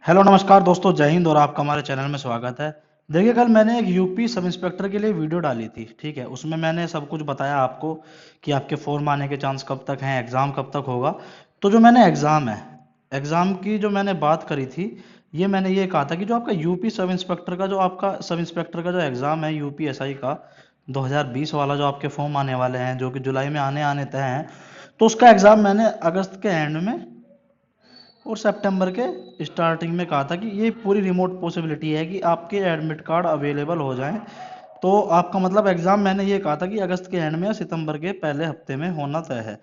Hello नमस्कार दोस्तों, जय हिंद और आपका हमारे चैनल में स्वागत है। देखिए, कल मैंने एक यूपी सब इंस्पेक्टर के लिए वीडियो डाली थी। ठीक है, उसमें मैंने सब कुछ बताया आपको कि आपके फॉर्म आने के चांस कब तक हैं, एग्ज़ाम कब तक होगा। तो जो मैंने एग्ज़ाम की जो मैंने बात करी थी, ये मैंने ये कहा था कि जो आपका यूपी सब इंस्पेक्टर का जो आपका सब इंस्पेक्टर का जो एग्ज़ाम है यूपी एसआई का 2020 वाला, जो आपके फॉर्म आने वाले हैं जो कि जुलाई में आने आने तय हैं, तो उसका एग्ज़ाम मैंने अगस्त के एंड में और सितंबर के स्टार्टिंग में कहा था कि ये पूरी रिमोट पॉसिबिलिटी है कि आपके एडमिट कार्ड अवेलेबल हो जाएं। तो आपका मतलब एग्ज़ाम मैंने ये कहा था कि अगस्त के एंड में या सितंबर के पहले हफ्ते में होना तय है।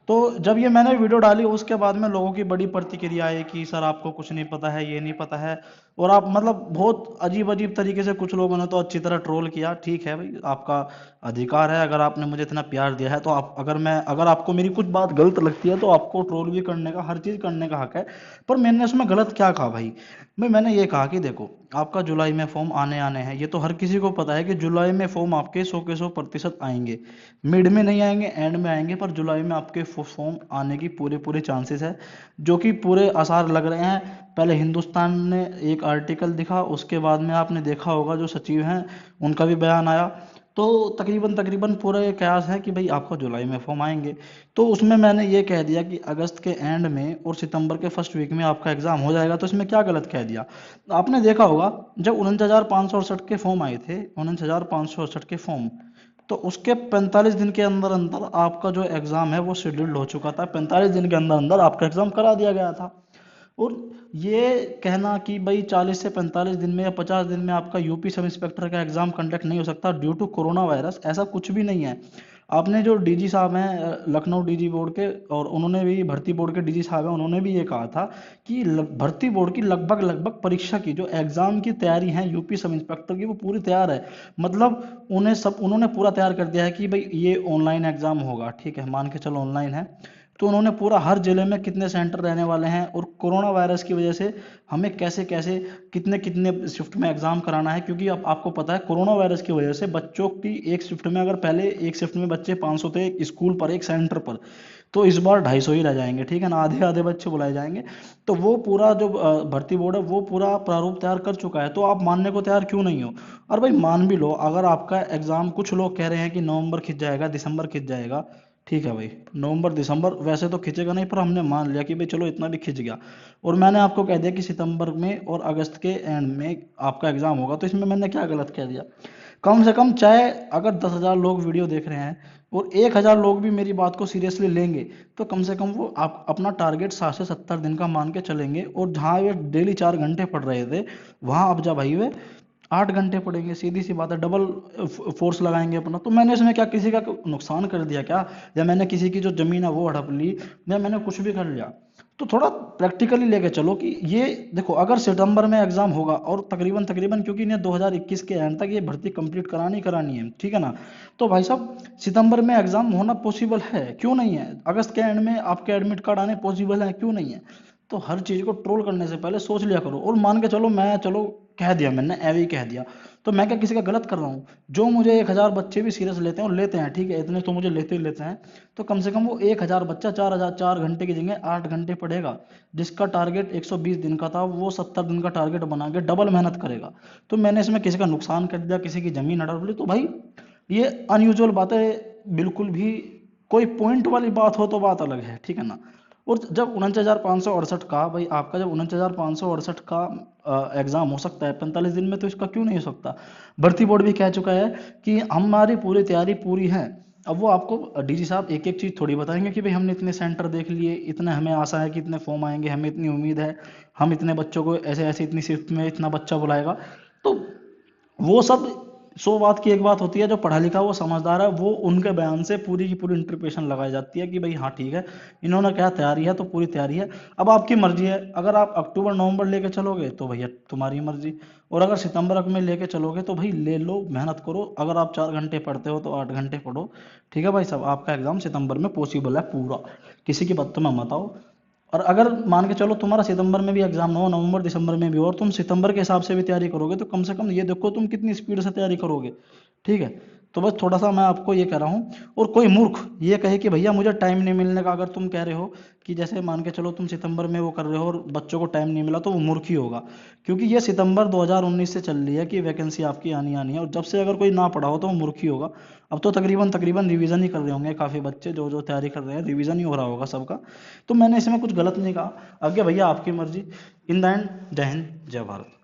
तो जब ये मैंने वीडियो डाली उसके बाद में लोगों की बड़ी प्रतिक्रिया आई कि सर आपको कुछ नहीं पता है, ये नहीं पता है। और आप मतलब बहुत अजीब अजीब तरीके से कुछ लोगों ने तो अच्छी तरह ट्रोल किया। ठीक है भाई, आपका अधिकार है, अगर आपने मुझे इतना प्यार दिया है तो आप अगर आपको मेरी कुछ बात गलत लगती है तो आपको ट्रोल भी करने का, हर चीज़ करने का हक है। पर मैंने उसमें गलत क्या कहा भाई? मैंने ये कहा कि देखो, आपका जुलाई में फॉर्म आने आने हैं, ये तो हर किसी को पता है कि जुलाई में फॉर्म आपके 100 के 100% आएंगे। मिड में नहीं आएंगे, एंड में आएंगे, पर जुलाई में आपके फॉर्म आने की पूरे पूरे चांसेस है, जो कि पूरे आसार लग रहे हैं। पहले हिंदुस्तान ने एक आर्टिकल दिखा, उसके बाद में आपने देखा होगा जो सचिव हैं उनका भी बयान आया। तो तकरीबन तकरीबन पूरे कयास है कि भाई आपको जुलाई में फॉर्म आएंगे। तो उसमें मैंने ये कह दिया कि अगस्त के एंड में और सितंबर के फर्स्ट वीक में आपका एग्जाम हो जाएगा। तो इसमें क्या गलत कह दिया? आपने देखा होगा जब 49,568 के फॉर्म आए थे, 49,568 के फॉर्म, तो उसके 45 दिन के अंदर अंदर आपका जो एग्ज़ाम है वो शेड्यूल्ड हो चुका था। 45 दिन के अंदर अंदर आपका एग्ज़ाम करा दिया गया था। और ये कहना कि भाई 40 से 45 दिन में या 50 दिन में आपका यूपी सब इंस्पेक्टर का एग्ज़ाम कंडक्ट नहीं हो सकता ड्यू टू कोरोना वायरस, ऐसा कुछ भी नहीं है। आपने जो डीजी साहब हैं लखनऊ डीजी बोर्ड के, और उन्होंने भी भर्ती बोर्ड के डीजी साहब हैं, उन्होंने भी ये कहा था कि भर्ती बोर्ड की लगभग लगभग परीक्षा की जो एग्ज़ाम की तैयारी है यूपी सब इंस्पेक्टर की, वो पूरी तैयार है। मतलब उन्होंने पूरा तैयार कर दिया है कि भाई ये ऑनलाइन एग्ज़ाम होगा। ठीक है, मान के चलो ऑनलाइन है, तो उन्होंने पूरा हर जिले में कितने सेंटर रहने वाले हैं और कोरोना वायरस की वजह से हमें कैसे कैसे कितने कितने शिफ्ट में एग्जाम कराना है। क्योंकि अब आपको पता है कोरोना वायरस की वजह से बच्चों की एक शिफ्ट में, अगर पहले एक शिफ्ट में बच्चे 500 थे एक स्कूल पर एक सेंटर पर, तो इस बार 250 ही रह जाएंगे। ठीक है ना, आधे आधे बच्चे बुलाए जाएंगे। तो वो पूरा जो भर्ती बोर्ड है वो पूरा प्रारूप तैयार कर चुका है। तो आप मानने को तैयार क्यों नहीं हो? और भाई मान भी लो अगर आपका एग्जाम, कुछ लोग कह रहे हैं कि नवंबर खिंच जाएगा, दिसंबर खिंच जाएगा। ठीक है भाई, नवंबर दिसंबर वैसे तो खिंचेगा नहीं, पर हमने मान लिया कि भाई चलो इतना भी खिंच गया, और मैंने आपको कह दिया कि सितंबर में और अगस्त के एंड में आपका एग्जाम होगा। तो इसमें मैंने क्या गलत कह दिया? कम से कम चाहे अगर 10,000 लोग वीडियो देख रहे हैं और 1,000 लोग भी मेरी बात को सीरियसली लेंगे, तो कम से कम वो आप अपना टारगेट 60 से 70 दिन का मान के चलेंगे। और जहाँ वे डेली 4 घंटे पढ़ रहे थे, वहाँ अब जब भाई वे 8 घंटे पढ़ेंगे, सीधी सी बात है, डबल फोर्स लगाएंगे अपना। तो मैंने इसमें क्या किसी का नुकसान कर दिया क्या? या मैंने किसी की जो जमीन है वो हड़प ली, या मैंने कुछ भी कर लिया? तो थोड़ा प्रैक्टिकली लेके चलो कि ये देखो, अगर सितंबर में एग्जाम होगा और तकरीबन तकरीबन, क्योंकि इन्हें 2021 के एंड तक ये भर्ती कंप्लीट करानी करानी है, ठीक है ना, तो भाई साहब सितंबर में एग्जाम होना पॉसिबल है, क्यों नहीं है? अगस्त के एंड में आपके एडमिट कार्ड आने पॉसिबल है, क्यों नहीं है? तो हर चीज को ट्रोल करने से पहले सोच लिया करो। और मान के चलो मैं, चलो कह दिया मैंने, एवी कह दिया, तो मैं क्या किसी का गलत कर रहा हूँ? जो मुझे 1,000 बच्चे भी सीरियस लेते हैं और लेते हैं, ठीक है, इतने तो मुझे लेते ही लेते हैं, तो कम से कम वो 1,000 बच्चा 4 घंटे की जगह 8 घंटे पढ़ेगा। जिसका टारगेट 120 दिन का था वो 70 दिन का टारगेट बना के डबल मेहनत करेगा। तो मैंने इसमें किसी का नुकसान कर दिया, किसी की जमीन हड़प ली, तो भाई ये अनयूजुअल बात है। बिल्कुल भी कोई पॉइंट वाली बात हो तो बात अलग है, ठीक है ना। और जब 49,568 का, भाई आपका जब 49,568 का एग्जाम हो सकता है 45 दिन में, तो इसका क्यों नहीं हो सकता? भर्ती बोर्ड भी कह चुका है कि हमारी पूरी तैयारी पूरी है। अब वो आपको डीजी साहब एक एक चीज थोड़ी बताएंगे कि भाई हमने इतने सेंटर देख लिए, इतने हमें आशा है कि इतने फॉर्म आएंगे, हमें इतनी उम्मीद है, हम इतने बच्चों को ऐसे ऐसे इतनी शिफ्ट में इतना बच्चा बुलाएगा। तो वो सब 100 बात की एक बात होती है। जो पढ़ा लिखा वो समझदार है, वो उनके बयान से पूरी की पूरी इंटरप्रिटेशन लगाई जाती है कि भाई हाँ ठीक है, इन्होंने क्या तैयारी है तो पूरी तैयारी है। अब आपकी मर्जी है, अगर आप अक्टूबर नवंबर लेके चलोगे तो भैया तुम्हारी मर्जी, और अगर सितंबर में लेके चलोगे तो भाई ले लो, मेहनत करो। अगर आप 4 घंटे पढ़ते हो तो 8 घंटे पढ़ो। ठीक है भाई साहब, आपका एग्जाम सितंबर में पॉसिबल है पूरा, किसी की बातों में मत आओ। और अगर मान के चलो तुम्हारा सितंबर में भी एग्जाम ना हो, नवंबर दिसंबर में भी हो, और तुम सितंबर के हिसाब से भी तैयारी करोगे, तो कम से कम ये देखो तुम कितनी स्पीड से तैयारी करोगे। ठीक है, तो बस थोड़ा सा मैं आपको ये कह रहा हूँ। और कोई मूर्ख ये कहे कि भैया मुझे टाइम नहीं मिलने का, अगर तुम कह रहे हो कि जैसे मान के चलो तुम सितंबर में वो कर रहे हो और बच्चों को टाइम नहीं मिला, तो वो मूर्ख ही होगा। क्योंकि ये सितंबर 2019 से चल रही है कि वैकेंसी आपकी आनी आनी है, और जब से अगर कोई ना पढ़ा हो तो वो मूर्ख ही होगा। अब तो तकरीबन तकरीबन रिवीजन ही कर रहे होंगे काफ़ी बच्चे, जो जो तैयारी कर रहे हैं रिवीजन ही हो रहा होगा सबका। तो मैंने इसमें कुछ गलत नहीं कहा। आगे भैया आपकी मर्जी। इन द एंड, जय हिंद जय भारत।